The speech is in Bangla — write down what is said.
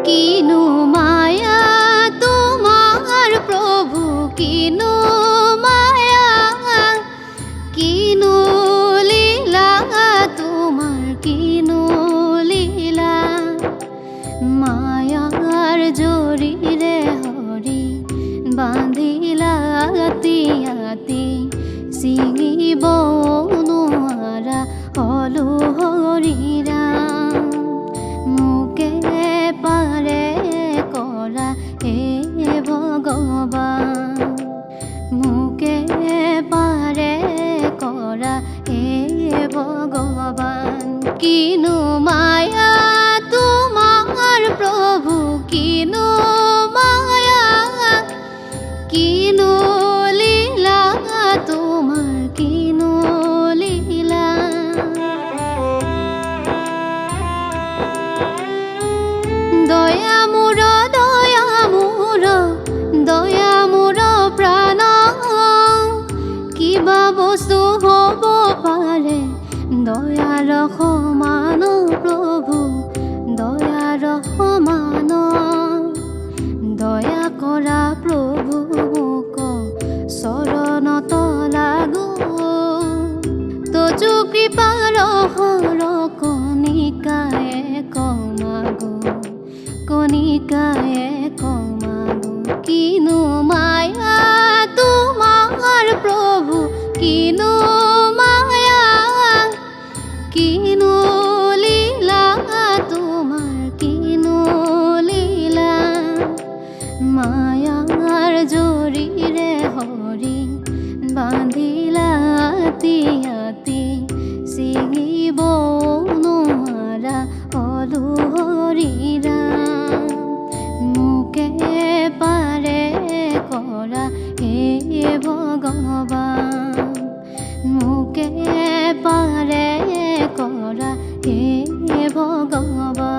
কিনু মায়া তোমার প্রভু, কিনু মায়া, কিনু লীলা তোমার, কিনু লীলা। মায়ার জরিরে হরি বাঁধিলা আতি আতি, সিঙিব নোৱাৰা হলো হৰিৰা। মোকে পাৰে কৰা হে ভগৱান, মোকে পাৰে কৰা হে ভগৱান। কিনু মায়া তোমার প্রভু, কিনু মায়া, কিনু লীলা তোমার, কিনু লীলা। দয়া মোর, দয়া মোর, দয়া মোর প্রাণ, কিবা বস্তু হব পাৰে দয়ার সমান প্রভু, দয়ার সমান। দয়া কৰা প্রভু মোক চৰণত লাগো, তজু কৃপাৰ হৰ কণিকায়ে কমাগো, কণিকায়ে কমাগো। কিনু মায়া তোমার প্রভু, কিনু মায়া, কিনু লীলা তোমার, কিনু লীলা। মায়ার জরিরে হরি বাঁধিলা আতি আতি, ছিঙিব নোৱাৰা হলো হৰিৰা। মোকে পাৰে কৰা হে ভগৱান, মোকে পাৰে কৰা হে ভগৱান।